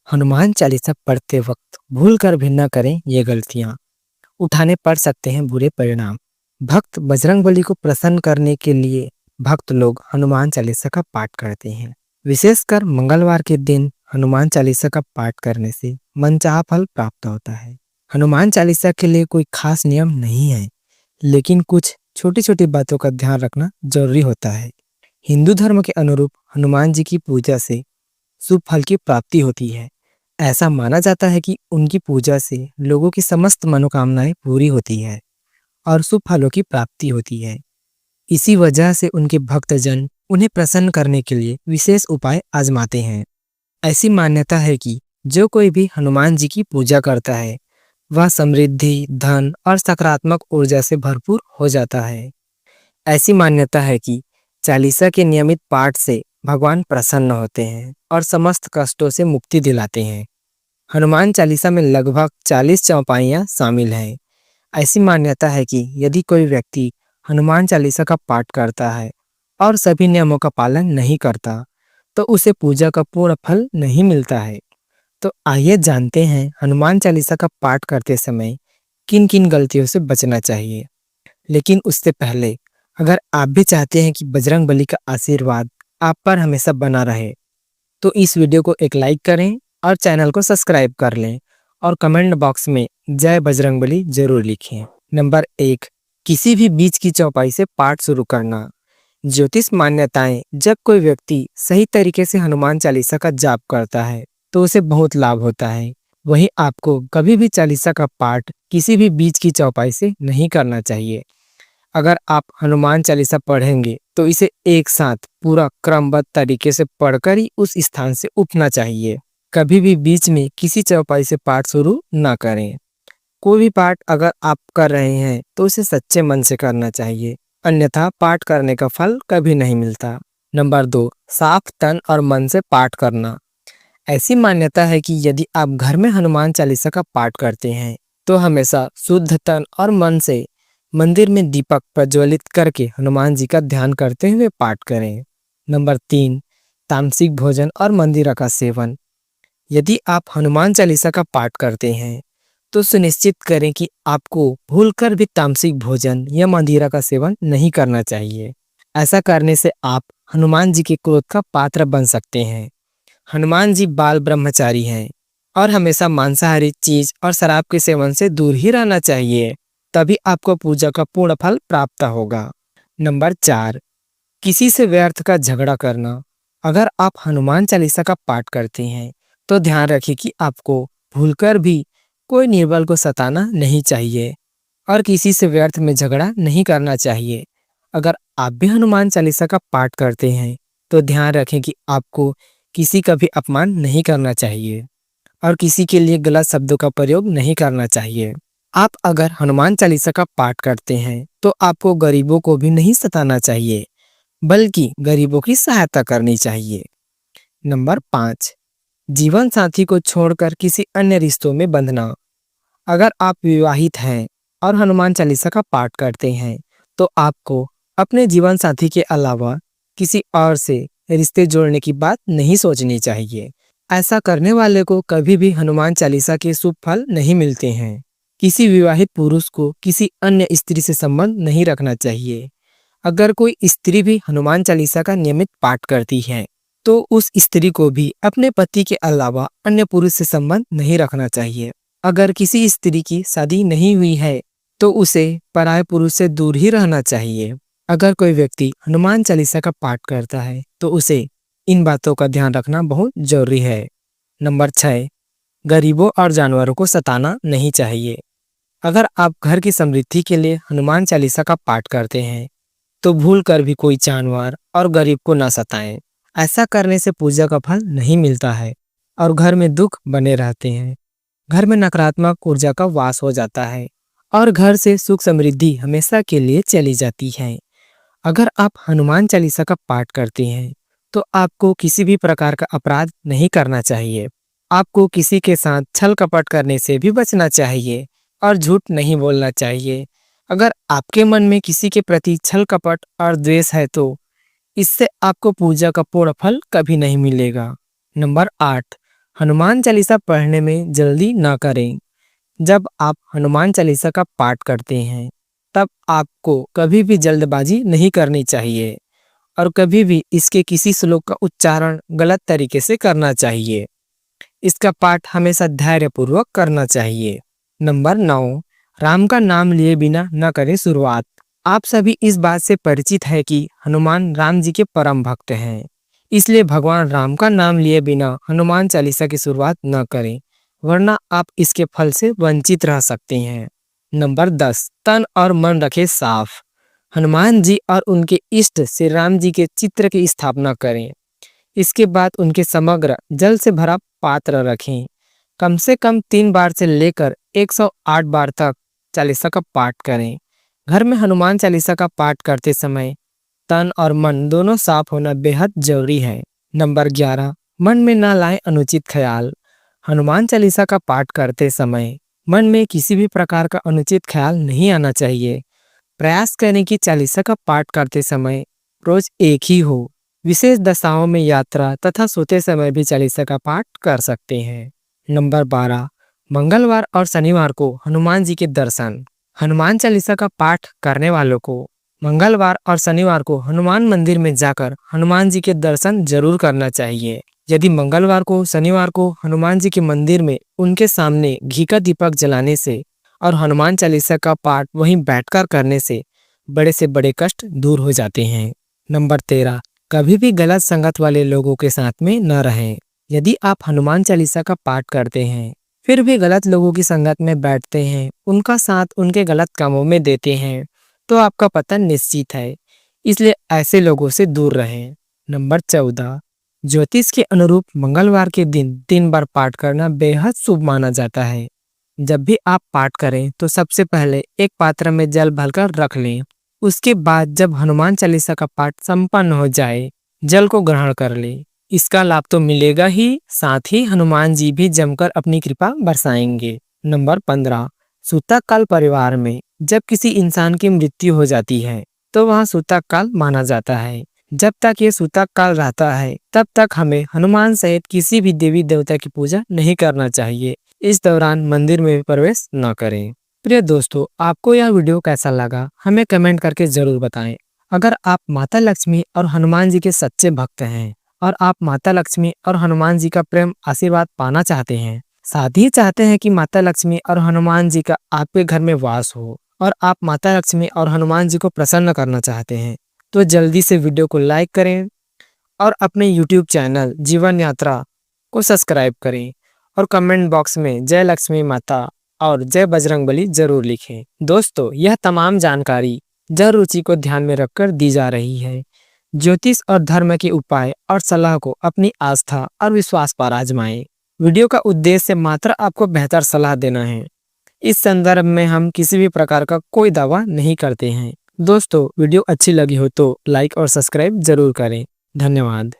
हनुमान चालीसा पढ़ते वक्त भूल कर भी न करें ये गलतियां, उठाने पड़ सकते हैं बुरे परिणाम। भक्त बजरंगबली को प्रसन्न करने के लिए भक्त लोग हनुमान चालीसा का पाठ करते हैं। विशेषकर मंगलवार के दिन हनुमान चालीसा का पाठ करने से मनचाहा फल प्राप्त होता है। हनुमान चालीसा के लिए कोई खास नियम नहीं है, लेकिन कुछ छोटी छोटी बातों का ध्यान रखना जरूरी होता है। हिंदू धर्म के अनुरूप हनुमान जी की पूजा से शुभ फल की प्राप्ति होती है। ऐसा माना जाता है कि उनकी पूजा से लोगों की समस्त मनोकामनाएं पूरी होती है और शुभ फलों की प्राप्ति होती है। इसी वजह से उनके भक्तजन उन्हें प्रसन्न करने के लिए विशेष उपाय आजमाते हैं। ऐसी मान्यता है कि जो कोई भी हनुमान जी की पूजा करता है वह समृद्धि, धन और सकारात्मक ऊर्जा से भरपूर हो जाता है। ऐसी मान्यता है कि चालीसा के नियमित पाठ से भगवान प्रसन्न होते हैं और समस्त कष्टों से मुक्ति दिलाते हैं। हनुमान चालीसा में लगभग 40 चौपाइयाँ शामिल हैं। ऐसी मान्यता है कि यदि कोई व्यक्ति हनुमान चालीसा का पाठ करता है और सभी नियमों का पालन नहीं करता तो उसे पूजा का पूर्ण फल नहीं मिलता है। तो आइए जानते हैं हनुमान चालीसा का पाठ करते समय किन किन गलतियों से बचना चाहिए। लेकिन उससे पहले अगर आप भी चाहते हैं कि बजरंगबली का आशीर्वाद आप पर हमेशा बना रहे तो इस वीडियो को एक लाइक करें और चैनल को सब्सक्राइब कर लें और कमेंट बॉक्स में जय बजरंगबली जरूर लिखें। नंबर 1, किसी भी बीच की चौपाई से पाठ शुरू करना। ज्योतिष मान्यताएं, जब कोई व्यक्ति सही तरीके से हनुमान चालीसा का जाप करता है तो उसे बहुत लाभ होता है। वहीं आपको कभी भी चालीसा का पाठ किसी भी बीच की चौपाई से नहीं करना चाहिए। अगर आप हनुमान चालीसा पढ़ेंगे तो इसे एक साथ पूरा क्रमबद्ध तरीके से पढ़कर ही उस स्थान से उठना चाहिए। कभी भी बीच में किसी चौपाई से पाठ शुरू ना करें। कोई भी पाठ अगर आप कर रहे हैं तो उसे सच्चे मन से करना चाहिए, अन्यथा पाठ करने का फल कभी नहीं मिलता। नंबर 2, साफ तन और मन से पाठ करना। ऐसी मान्यता है कि यदि आप घर में हनुमान चालीसा का पाठ करते हैं तो हमेशा शुद्ध तन और मन से मंदिर में दीपक प्रज्वलित करके हनुमान जी का ध्यान करते हुए पाठ करें। नंबर 3, तामसिक भोजन और मंदिरा का सेवन। यदि आप हनुमान चालीसा का पाठ करते हैं तो सुनिश्चित करें कि आपको भूलकर भी तामसिक भोजन या मंदिरा का सेवन नहीं करना चाहिए। ऐसा करने से आप हनुमान जी के क्रोध का पात्र बन सकते हैं। हनुमान जी बाल ब्रह्मचारी हैं और हमेशा मांसाहारी चीज और शराब के सेवन से दूर ही रहना चाहिए, तभी आपको पूजा का पूर्ण फल प्राप्त होगा। नंबर 4, किसी से व्यर्थ का झगड़ा करना। अगर आप हनुमान चालीसा का पाठ करते हैं तो ध्यान रखें कि आपको भूलकर भी कोई निर्बल को सताना नहीं चाहिए और किसी से व्यर्थ में झगड़ा नहीं करना चाहिए। अगर आप भी हनुमान चालीसा का पाठ करते हैं तो ध्यान रखें कि आपको किसी का भी अपमान नहीं करना चाहिए और किसी के लिए गलत शब्दों का प्रयोग नहीं करना चाहिए। आप अगर हनुमान चालीसा का पाठ करते हैं तो आपको गरीबों को भी नहीं सताना चाहिए, बल्कि गरीबों की सहायता करनी चाहिए। नंबर 5, जीवन साथी को छोड़कर किसी अन्य रिश्तों में बंधना। अगर आप विवाहित हैं और हनुमान चालीसा का पाठ करते हैं तो आपको अपने जीवन साथी के अलावा किसी और से रिश्ते जोड़ने की बात नहीं सोचनी चाहिए। ऐसा करने वाले को कभी भी हनुमान चालीसा के शुभ फल नहीं मिलते हैं। किसी विवाहित पुरुष को किसी अन्य स्त्री से संबंध नहीं रखना चाहिए। अगर कोई स्त्री भी हनुमान चालीसा का नियमित पाठ करती है तो उस स्त्री को भी अपने पति के अलावा अन्य पुरुष से संबंध नहीं रखना चाहिए। अगर किसी स्त्री की शादी नहीं हुई है तो उसे पराये पुरुष से दूर ही रहना चाहिए। अगर कोई व्यक्ति हनुमान चालीसा का पाठ करता है तो उसे इन बातों का ध्यान रखना बहुत जरूरी है। नंबर 6, गरीबों और जानवरों को सताना नहीं चाहिए। अगर आप घर की समृद्धि के लिए हनुमान चालीसा का पाठ करते हैं तो भूल कर भी कोई जानवर और गरीब को न सताएं। ऐसा करने से पूजा का फल नहीं मिलता है और घर में दुख बने रहते हैं। घर में नकारात्मक ऊर्जा का वास हो जाता है और घर से सुख समृद्धि हमेशा के लिए चली जाती है। अगर आप हनुमान चालीसा का पाठ करते हैं तो आपको किसी भी प्रकार का अपराध नहीं करना चाहिए। आपको किसी के साथ छल कपट करने से भी बचना चाहिए और झूठ नहीं बोलना चाहिए। अगर आपके मन में किसी के प्रति छल कपट और द्वेष है तो इससे आपको पूजा का पूर्ण फल कभी नहीं मिलेगा। नंबर 8, हनुमान चालीसा पढ़ने में जल्दी ना करें। जब आप हनुमान चालीसा का पाठ करते हैं, तब आपको कभी भी जल्दबाजी नहीं करनी चाहिए और कभी भी इसके किसी श्लोक का उच्चारण गलत तरीके से करना चाहिए। इसका पाठ हमेशा धैर्यपूर्वक करना चाहिए। नंबर 9, राम का नाम लिए बिना न करें शुरुआत। आप सभी इस बात से परिचित है कि हनुमान राम जी के परम भक्त हैं, इसलिए भगवान राम का नाम लिए बिना हनुमान चालीसा की शुरुआत न करें, वरना आप इसके फल से वंचित रह सकते हैं। नंबर 10, तन और मन रखें साफ। हनुमान जी और उनके इष्ट श्री राम जी के चित्र की स्थापना करें। इसके बाद उनके समग्र जल से भरा पात्र रखें। कम से कम 3 बार से लेकर 108 बार तक चालीसा का पाठ करें। घर में हनुमान चालीसा का पाठ करते समय तन और मन दोनों साफ होना बेहद जरूरी है। नंबर 11, मन में ना लाएं अनुचित ख्याल। हनुमान चालीसा का पाठ करते समय मन में किसी भी प्रकार का अनुचित ख्याल नहीं आना चाहिए। प्रयास करें कि चालीसा का पाठ करते समय रोज एक ही हो। विशेष दशाओं में यात्रा तथा सोते समय भी चालीसा का पाठ कर सकते हैं। नंबर 12, मंगलवार और शनिवार को हनुमान जी के दर्शन। हनुमान चालीसा का पाठ करने वालों को मंगलवार और शनिवार को हनुमान मंदिर में जाकर हनुमान जी के दर्शन जरूर करना चाहिए। यदि मंगलवार को शनिवार को हनुमान जी के मंदिर में उनके सामने घी का दीपक जलाने से और हनुमान चालीसा का पाठ वहीं बैठकर करने से बड़े से बड़े कष्ट दूर हो जाते हैं। नंबर 13, कभी भी गलत संगत वाले लोगों के साथ में न रहें। यदि आप हनुमान चालीसा का पाठ करते हैं फिर भी गलत लोगों की संगत में बैठते हैं, उनका साथ उनके गलत कामों में देते हैं, तो आपका पतन निश्चित है। इसलिए ऐसे लोगों से दूर रहें। नंबर 14, ज्योतिष के अनुरूप मंगलवार के दिन 3 बार पाठ करना बेहद शुभ माना जाता है। जब भी आप पाठ करें तो सबसे पहले एक पात्र में जल भरकर रख लें। उसके बाद जब हनुमान चालीसा का पाठ संपन्न हो जाए, जल को ग्रहण कर लें। इसका लाभ तो मिलेगा ही, साथ ही हनुमान जी भी जमकर अपनी कृपा बरसाएंगे। नंबर 15, सूतक काल परिवार में जब किसी इंसान की मृत्यु हो जाती है तो वहाँ सूतक काल माना जाता है। जब तक ये सूतक काल रहता है तब तक हमें हनुमान सहित किसी भी देवी देवता की पूजा नहीं करना चाहिए। इस दौरान मंदिर में भी प्रवेश न करें। प्रिय दोस्तों, आपको यह वीडियो कैसा लगा हमें कमेंट करके जरूर बताएं। अगर आप माता लक्ष्मी और हनुमान जी के सच्चे भक्त हैं और आप माता लक्ष्मी और हनुमान जी का प्रेम आशीर्वाद पाना चाहते हैं, साथ ही चाहते हैं कि माता लक्ष्मी और हनुमान जी का आपके घर में वास हो और आप माता लक्ष्मी और हनुमान जी को प्रसन्न करना चाहते हैं, तो जल्दी से वीडियो को लाइक करें और अपने YouTube चैनल जीवन यात्रा को सब्सक्राइब करें और कमेंट बॉक्स में जय लक्ष्मी माता और जय बजरंगबली जरूर लिखें। दोस्तों, यह तमाम जानकारी जन रुचि को ध्यान में रखकर दी जा रही है। ज्योतिष और धर्म के उपाय और सलाह को अपनी आस्था और विश्वास पर आजमाएं। वीडियो का उद्देश्य मात्र आपको बेहतर सलाह देना है। इस संदर्भ में हम किसी भी प्रकार का कोई दावा नहीं करते हैं। दोस्तों, वीडियो अच्छी लगी हो तो लाइक और सब्सक्राइब जरूर करें। धन्यवाद।